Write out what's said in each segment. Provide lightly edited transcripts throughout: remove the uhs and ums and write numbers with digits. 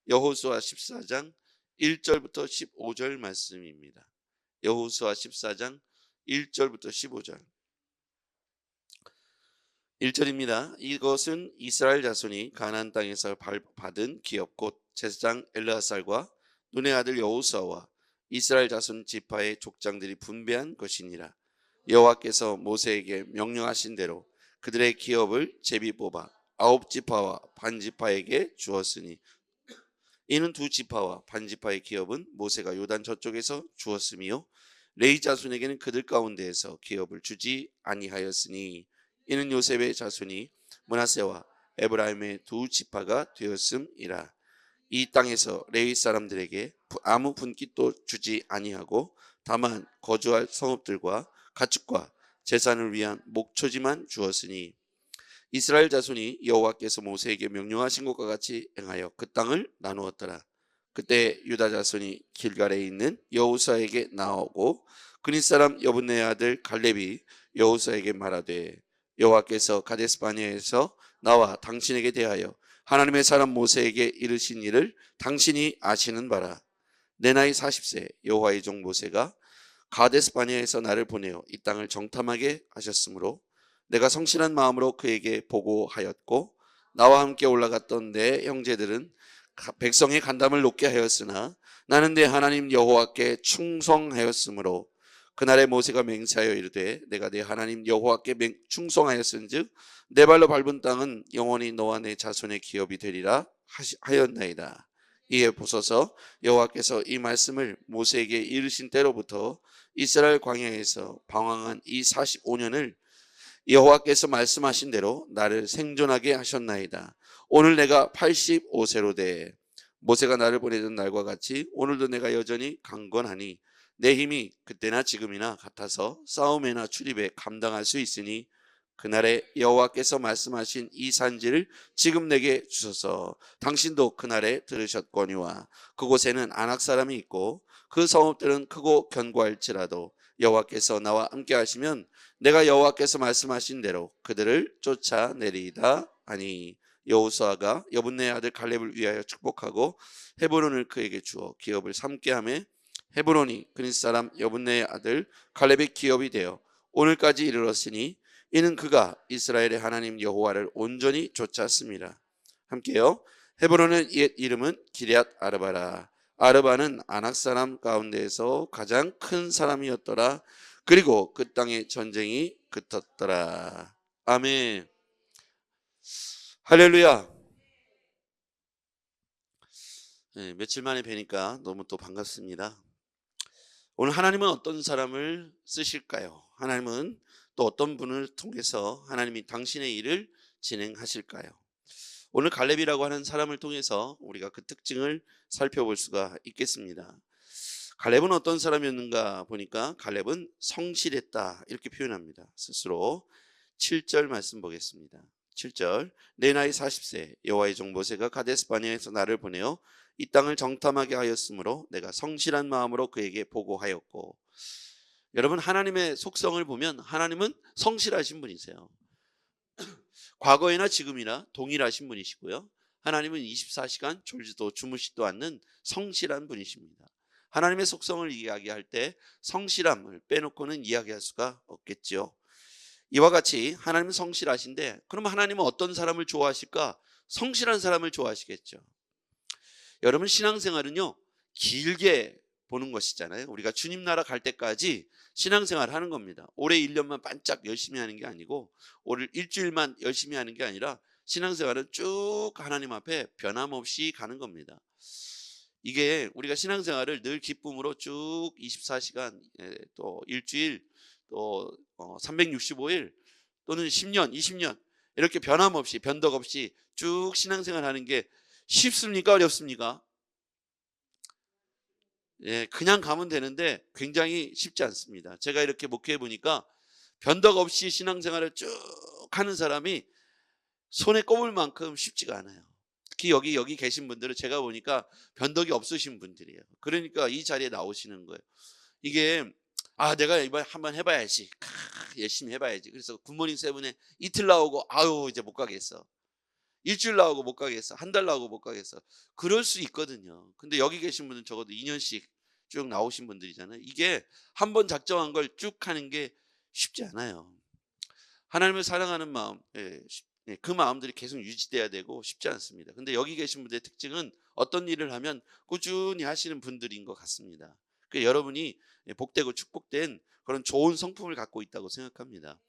여호수아 14장 1절부터 15절 말씀입니다. 여호수아 14장 1절부터 15절. 1절입니다. 이것은 이스라엘 자손이 가나안 땅에서 받은 기업 곧 제사장 엘르아살과 눈의 아들 여호수아와 이스라엘 자손 지파의 족장들이 분배한 것이니라. 여호와께서 모세에게 명령하신 대로 그들의 기업을 제비 뽑아 9지파와 반지파에게 주었으니 이는 2지파와 반지파의 기업은 모세가 요단 저쪽에서 주었으며 레위 자손에게는 그들 가운데에서 기업을 주지 아니하였으니 이는 요셉의 자손이 므낫세와 에브라임의 2지파가 되었음이라. 이 땅에서 레위 사람들에게 아무 분깃도 주지 아니하고 다만 거주할 성읍들과 가축과 제산을 위한 목초지만 주었으니 이스라엘 자손이 여호와께서 모세에게 명령하신 것과 같이 행하여 그 땅을 나누었더라. 그때 유다 자손이 길갈에 있는 여호수아에게 나오고 그닛 사람 여분네 아들 갈렙이 여호수아에게 말하되 여호와께서 가데스 바네아에서 나와 당신에게 대하여 하나님의 사람 모세에게 이르신 일을 당신이 아시는 바라. 내 나이 40세 여호와의 종 모세가 가데스 바네아에서 나를 보내어 이 땅을 정탐하게 하셨으므로 내가 성실한 마음으로 그에게 보고하였고 나와 함께 올라갔던 내 형제들은 백성의 간담을 높게 하였으나 나는 내 하나님 여호와께 충성하였으므로 그날에 모세가 맹세하여 이르되 내가 내 하나님 여호와께 충성하였은즉 내 발로 밟은 땅은 영원히 너와 내 자손의 기업이 되리라 하였나이다. 이에 보소서 여호와께서 이 말씀을 모세에게 이르신 때로부터 이스라엘 광야에서 방황한 이 45년을 여호와께서 말씀하신 대로 나를 생존하게 하셨나이다. 오늘 내가 85세로 돼 모세가 나를 보내던 날과 같이 오늘도 내가 여전히 강건하니 내 힘이 그때나 지금이나 같아서 싸움에나 출입에 감당할 수 있으니 그날에 여호와께서 말씀하신 이 산지를 지금 내게 주소서. 당신도 그날에 들으셨거니와 그곳에는 아낙 사람이 있고 그 성읍들은 크고 견고할지라도 여호와께서 나와 함께 하시면 내가 여호와께서 말씀하신 대로 그들을 쫓아내리이다 하니 여호수아가 여분네 아들 갈렙을 위하여 축복하고 헤브론을 그에게 주어 기업을 삼게 하며 헤브론이 그닛 사람 여분네 아들 갈렙의 기업이 되어 오늘까지 이르렀으니 이는 그가 이스라엘의 하나님 여호와를 온전히 쫓았습니다. 함께요. 헤브론의 옛 이름은 기럇 아르바라. 아르바는 아낙 사람 가운데에서 가장 큰 사람이었더라. 그리고 그 땅에 전쟁이 그쳤더라. 아멘. 할렐루야. 네, 며칠 만에 뵈니까 너무 또 반갑습니다. 오늘 하나님은 어떤 사람을 쓰실까요? 하나님은 또 어떤 분을 통해서 하나님이 당신의 일을 진행하실까요? 오늘 갈렙이라고 하는 사람을 통해서 우리가 그 특징을 살펴볼 수가 있겠습니다. 갈렙은 어떤 사람이었는가 보니까 갈렙은 성실했다 이렇게 표현합니다. 스스로 7절 말씀 보겠습니다. 7절 내 나이 40세 여호와의 종 모세가 가데스 바네아에서 나를 보내어 이 땅을 정탐하게 하였으므로 내가 성실한 마음으로 그에게 보고하였고. 여러분 하나님의 속성을 보면 하나님은 성실하신 분이세요. 과거이나 지금이나 동일하신 분이시고요. 하나님은 24시간 졸지도 주무시지도 않는 성실한 분이십니다. 하나님의 속성을 이야기할 때 성실함을 빼놓고는 이야기할 수가 없겠죠. 이와 같이 하나님은 성실하신데 그럼 하나님은 어떤 사람을 좋아하실까? 성실한 사람을 좋아하시겠죠. 여러분 신앙생활은요 길게 보는 것이잖아요. 우리가 주님 나라 갈 때까지 신앙생활 하는 겁니다. 올해 1년만 반짝 열심히 하는 게 아니고 올해 일주일만 열심히 하는 게 아니라 신앙생활은 쭉 하나님 앞에 변함없이 가는 겁니다. 이게 우리가 신앙생활을 늘 기쁨으로 쭉 24시간 또 일주일 또 365일 또는 10년 20년 이렇게 변함없이 변덕 없이 쭉 신앙생활 하는 게 쉽습니까? 어렵습니까? 예, 그냥 가면 되는데 굉장히 쉽지 않습니다. 제가 이렇게 목회해 보니까 변덕 없이 신앙생활을 쭉 하는 사람이 손에 꼽을 만큼 쉽지가 않아요. 특히 여기 계신 분들은 제가 보니까 변덕이 없으신 분들이에요. 그러니까 이 자리에 나오시는 거예요. 이게 내가 이번에 한번 해봐야지. 열심히 해봐야지. 그래서 굿모닝 세븐에 이틀 나오고 아유 이제 못 가겠어. 일주일 나오고 못 가겠어. 한 달 나오고 못 가겠어. 그럴 수 있거든요. 근데 여기 계신 분은 적어도 2년씩 쭉 나오신 분들이잖아요. 이게 한 번 작정한 걸 쭉 하는 게 쉽지 않아요. 하나님을 사랑하는 마음, 그 마음들이 계속 유지돼야 되고 쉽지 않습니다. 근데 여기 계신 분들의 특징은 어떤 일을 하면 꾸준히 하시는 분들인 것 같습니다. 여러분이 복되고 축복된 그런 좋은 성품을 갖고 있다고 생각합니다.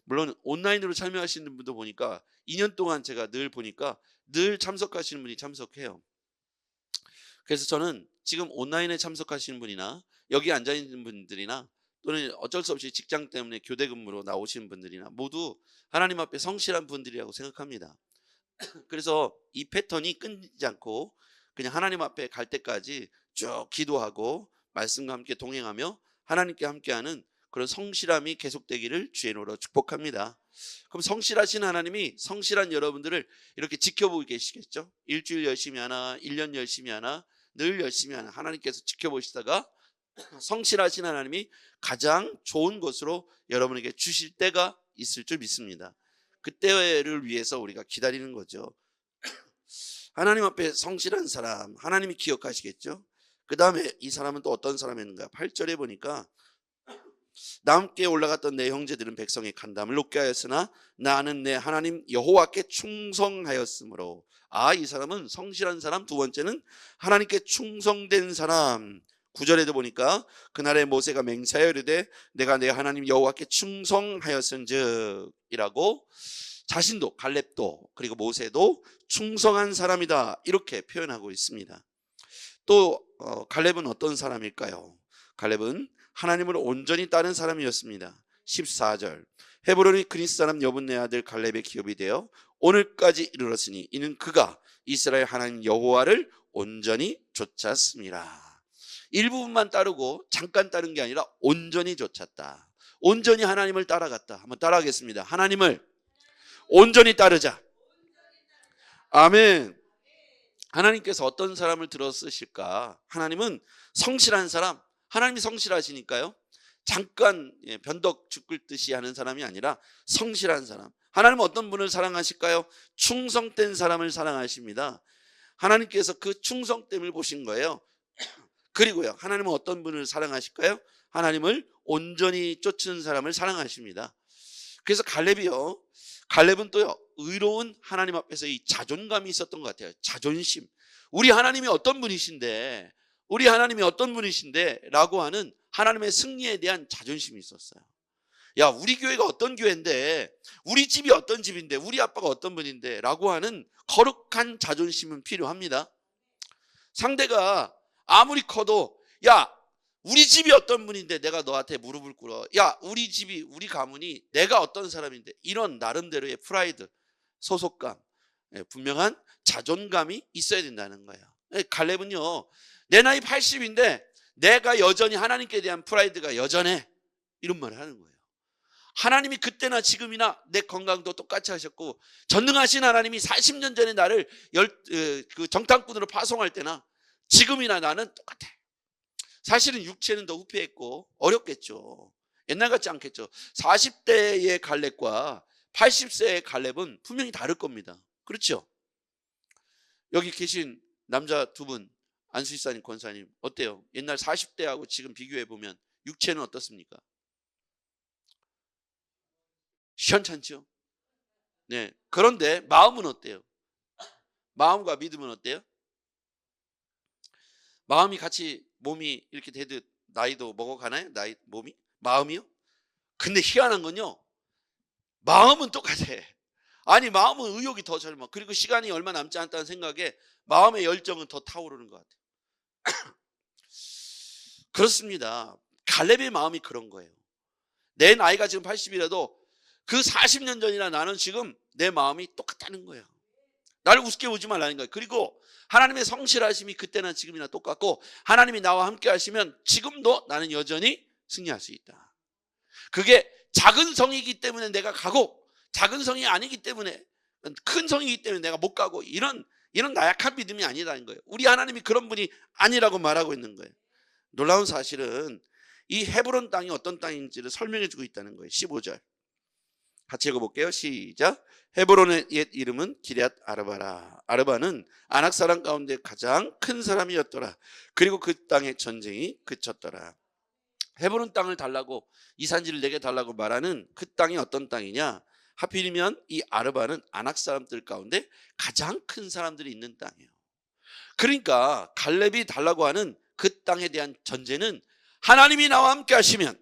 물론 온라인으로 참여하시는 분도 보니까 2년 동안 제가 늘 보니까 늘 참석하시는 분이 참석해요. 그래서 저는 지금 온라인에 참석하시는 분이나 여기 앉아 있는 분들이나 또는 어쩔 수 없이 직장 때문에 교대 근무로 나오시는 분들이나 모두 하나님 앞에 성실한 분들이라고 생각합니다. 그래서 이 패턴이 끊이지 않고 그냥 하나님 앞에 갈 때까지 쭉 기도하고 말씀과 함께 동행하며 하나님께 함께하는 그런 성실함이 계속되기를 주의 이름으로 축복합니다. 그럼 성실하신 하나님이 성실한 여러분들을 이렇게 지켜보고 계시겠죠? 일주일 열심히 하나, 1년 열심히 하나, 늘 열심히 하나 하나님께서 지켜보시다가 성실하신 하나님이 가장 좋은 것으로 여러분에게 주실 때가 있을 줄 믿습니다. 그때를 위해서 우리가 기다리는 거죠. 하나님 앞에 성실한 사람 하나님이 기억하시겠죠. 그 다음에 이 사람은 또 어떤 사람이었는가. 8절에 보니까 나 함께 올라갔던 내 형제들은 백성의 간담을 높게 하였으나 나는 내 하나님 여호와께 충성하였으므로. 이 사람은 성실한 사람. 두 번째는 하나님께 충성된 사람. 9절에도 보니까 그날에 모세가 맹세하여 이르되 내가 내 하나님 여호와께 충성하였은즉 이라고 자신도 갈렙도 그리고 모세도 충성한 사람이다 이렇게 표현하고 있습니다. 또 갈렙은 어떤 사람일까요? 갈렙은 하나님을 온전히 따른 사람이었습니다. 14절 헤브론의 그리스 사람 여분네 아들 갈렙의 기업이 되어 오늘까지 이르렀으니 이는 그가 이스라엘 하나님 여호와를 온전히 좇았습니다. 일부분만 따르고 잠깐 따른 게 아니라 온전히 좇았다. 온전히 하나님을 따라갔다. 한번 따라하겠습니다. 하나님을 온전히 따르자. 아멘. 하나님께서 어떤 사람을 들어 쓰실까? 하나님은 성실한 사람. 하나님이 성실하시니까요. 잠깐 변덕 죽을듯이 하는 사람이 아니라 성실한 사람. 하나님은 어떤 분을 사랑하실까요? 충성된 사람을 사랑하십니다. 하나님께서 그 충성됨을 보신 거예요. 그리고요, 하나님은 어떤 분을 사랑하실까요? 하나님을 온전히 쫓은 사람을 사랑하십니다. 그래서 갈렙은 또요, 의로운 하나님 앞에서 이 자존감이 있었던 것 같아요. 자존심. 우리 하나님이 어떤 분이신데 라고 하는 하나님의 승리에 대한 자존심이 있었어요. 야, 우리 교회가 어떤 교회인데, 우리 집이 어떤 집인데, 우리 아빠가 어떤 분인데 라고 하는 거룩한 자존심은 필요합니다. 상대가 아무리 커도 야, 우리 집이 어떤 분인데 내가 너한테 무릎을 꿇어. 야, 우리 집이, 우리 가문이 내가 어떤 사람인데, 이런 나름대로의 프라이드, 소속감, 분명한 자존감이 있어야 된다는 거예요. 갈렙은요, 내 나이 80인데 내가 여전히 하나님께 대한 프라이드가 여전해, 이런 말을 하는 거예요. 하나님이 그때나 지금이나 내 건강도 똑같이 하셨고, 전능하신 하나님이 40년 전에 나를 정탐꾼으로 파송할 때나 지금이나 나는 똑같아. 사실은 육체는 더 후패했고 어렵겠죠. 옛날 같지 않겠죠. 40대의 갈렙과 80세의 갈렙은 분명히 다를 겁니다. 그렇죠? 여기 계신 남자 두 분, 안수희사님, 권사님 어때요? 옛날 40대하고 지금 비교해보면 육체는 어떻습니까? 시원찮죠? 네. 그런데 마음은 어때요? 마음과 믿음은 어때요? 마음이 같이 몸이 이렇게 되듯 나이도 먹어가나요? 마음이요? 근데 희한한 건요, 마음은 똑같아. 아니, 마음은 의욕이 더 젊어. 그리고 시간이 얼마 남지 않다는 생각에 마음의 열정은 더 타오르는 것 같아요. 그렇습니다. 갈렙의 마음이 그런 거예요. 내 나이가 지금 80이라도 그 40년 전이나 나는 지금 내 마음이 똑같다는 거예요. 나를 우습게 보지 말라는 거예요. 그리고 하나님의 성실하심이 그때나 지금이나 똑같고, 하나님이 나와 함께 하시면 지금도 나는 여전히 승리할 수 있다. 그게 작은 성이기 때문에 내가 가고, 작은 성이 아니기 때문에, 큰 성이기 때문에 내가 못 가고, 이런 나약한 믿음이 아니라는 거예요. 우리 하나님이 그런 분이 아니라고 말하고 있는 거예요. 놀라운 사실은 이 헤브론 땅이 어떤 땅인지를 설명해 주고 있다는 거예요. 15절 같이 읽어볼게요. 시작. 헤브론의 옛 이름은 기럇 아르바라. 아르바는 아낙 사람 가운데 가장 큰 사람이었더라. 그리고 그 땅의 전쟁이 그쳤더라. 헤브론 땅을 달라고, 이 산지를 내게 달라고 말하는 그 땅이 어떤 땅이냐? 하필이면 이 아르바는 아낙 사람들 가운데 가장 큰 사람들이 있는 땅이에요. 그러니까 갈렙이 달라고 하는 그 땅에 대한 전제는 하나님이 나와 함께 하시면,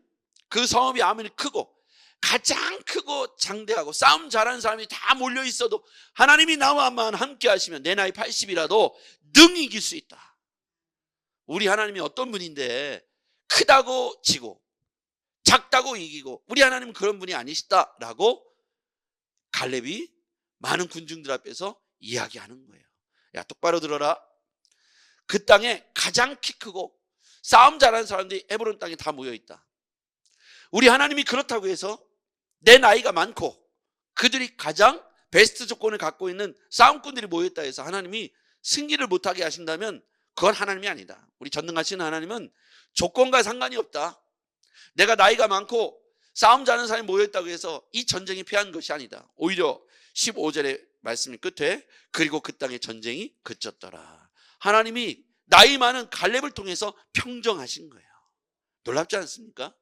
그 성읍이 아무리 크고 가장 크고 장대하고 싸움 잘하는 사람이 다 몰려 있어도 하나님이 나와만 함께 하시면 내 나이 80이라도 능히 이길 수 있다. 우리 하나님이 어떤 분인데 크다고 지고 작다고 이기고, 우리 하나님은 그런 분이 아니시다라고 갈렙이 많은 군중들 앞에서 이야기하는 거예요. 야, 똑바로 들어라. 그 땅에 가장 키 크고 싸움 잘하는 사람들이 헤브론 땅에 다 모여 있다. 우리 하나님이 그렇다고 해서 내 나이가 많고 그들이 가장 베스트 조건을 갖고 있는 싸움꾼들이 모였다 해서 하나님이 승리를 못하게 하신다면 그건 하나님이 아니다. 우리 전능하신 하나님은 조건과 상관이 없다. 내가 나이가 많고 싸움 잘하는 사람이 모였다고 해서 이 전쟁이 패한 것이 아니다. 오히려 15절의 말씀 끝에 그리고 그 땅의 전쟁이 그쳤더라. 하나님이 나이 많은 갈렙을 통해서 평정하신 거예요. 놀랍지 않습니까?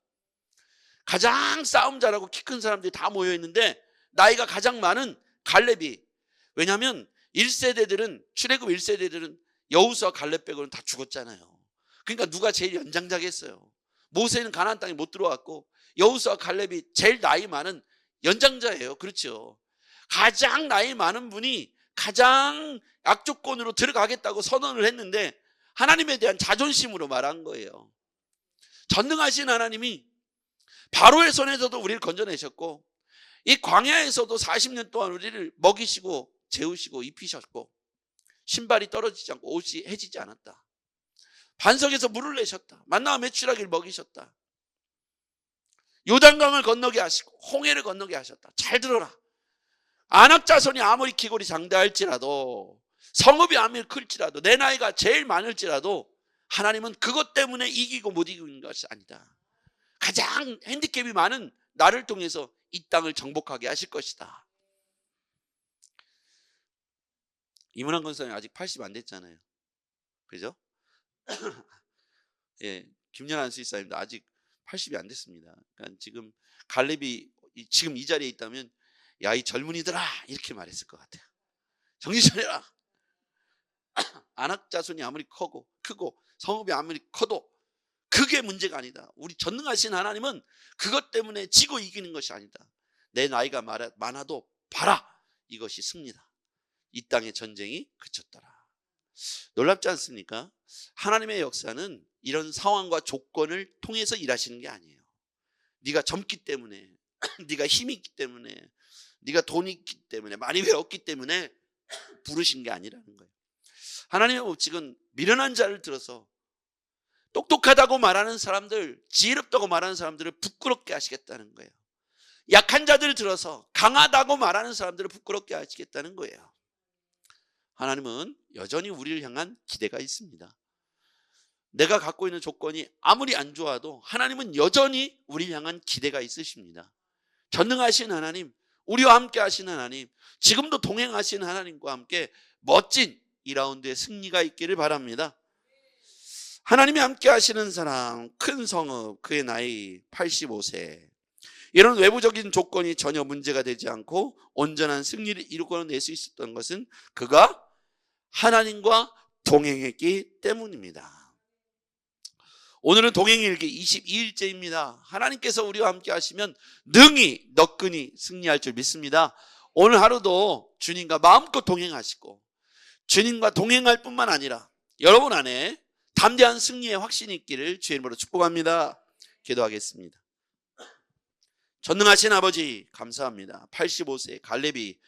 가장 싸움 잘하고 키 큰 사람들이 다 모여있는데 나이가 가장 많은 갈렙이, 왜냐하면 1세대들은, 출애굽 1세대들은 여호수아 갈렙 빼고는 다 죽었잖아요. 그러니까 누가 제일 연장자겠어요. 모세는 가나안 땅에 못 들어왔고 여호수아 갈렙이 제일 나이 많은 연장자예요. 그렇죠. 가장 나이 많은 분이 가장 악조건으로 들어가겠다고 선언을 했는데 하나님에 대한 자존심으로 말한 거예요. 전능하신 하나님이 바로의 손에서도 우리를 건져내셨고 이 광야에서도 40년 동안 우리를 먹이시고 재우시고 입히셨고 신발이 떨어지지 않고 옷이 해지지 않았다. 반석에서 물을 내셨다. 만나와 메추라기를 먹이셨다. 요단강을 건너게 하시고 홍해를 건너게 하셨다. 잘 들어라. 아낙 자손이 아무리 키골이 장대할지라도, 성읍이 아무리 클지라도, 내 나이가 제일 많을지라도 하나님은 그것 때문에 이기고 못 이기는 것이 아니다. 가장 핸디캡이 많은 나를 통해서 이 땅을 정복하게 하실 것이다. 이문환 권사님 아직 80 안 됐잖아요. 그죠? 예, 김연한 수의사님도 아직 80이 안 됐습니다. 그러니까 지금 갈렙이 지금 이 자리에 있다면 야, 이 젊은이들아 이렇게 말했을 것 같아요. 정신 차려라. 아낙 자손이 아무리 크고 성읍이 아무리 커도 그게 문제가 아니다. 우리 전능하신 하나님은 그것 때문에 지고 이기는 것이 아니다. 내 나이가 많아도 봐라. 이것이 승리다. 이 땅의 전쟁이 그쳤더라. 놀랍지 않습니까? 하나님의 역사는 이런 상황과 조건을 통해서 일하시는 게 아니에요. 네가 젊기 때문에, 네가 힘이 있기 때문에, 네가 돈이 있기 때문에, 많이 배웠기 때문에 부르신 게 아니라는 거예요. 하나님의 법칙은 미련한 자를 들어서 똑똑하다고 말하는 사람들, 지혜롭다고 말하는 사람들을 부끄럽게 하시겠다는 거예요. 약한 자들을 들어서 강하다고 말하는 사람들을 부끄럽게 하시겠다는 거예요. 하나님은 여전히 우리를 향한 기대가 있습니다. 내가 갖고 있는 조건이 아무리 안 좋아도 하나님은 여전히 우리를 향한 기대가 있으십니다. 전능하신 하나님, 우리와 함께 하신 하나님, 지금도 동행하신 하나님과 함께 멋진 2라운드의 승리가 있기를 바랍니다. 하나님이 함께 하시는 사람, 큰 성읍, 그의 나이 85세. 이런 외부적인 조건이 전혀 문제가 되지 않고 온전한 승리를 이루고낼 수 있었던 것은 그가 하나님과 동행했기 때문입니다. 오늘은 동행일기 22일째입니다. 하나님께서 우리와 함께 하시면 능히 너끈히 승리할 줄 믿습니다. 오늘 하루도 주님과 마음껏 동행하시고 주님과 동행할 뿐만 아니라 여러분 안에 담대한 승리의 확신이 있기를 주의 이름으로 축복합니다. 기도하겠습니다. 전능하신 아버지 감사합니다. 85세 갈렙이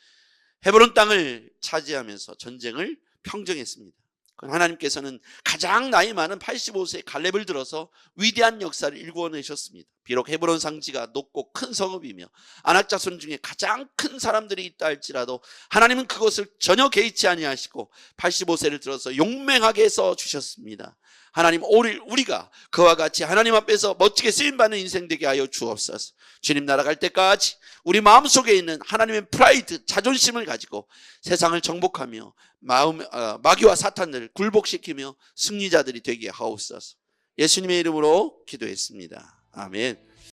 헤브론 땅을 차지하면서 전쟁을 평정했습니다. 하나님께서는 가장 나이 많은 85세 갈렙을 들어서 위대한 역사를 일궈내셨습니다. 비록 헤브론 상지가 높고 큰 성읍이며 아낙 자손 중에 가장 큰 사람들이 있다 할지라도 하나님은 그것을 전혀 개의치 아니하시고 85세를 들어서 용맹하게 써 주셨습니다. 하나님 우리가 그와 같이 하나님 앞에서 멋지게 쓰임받는 인생 되게 하여 주옵소서. 주님 날아갈 때까지 우리 마음속에 있는 하나님의 프라이드, 자존심을 가지고 세상을 정복하며 마귀와 사탄을 굴복시키며 승리자들이 되게 하옵소서. 예수님의 이름으로 기도했습니다. 아멘.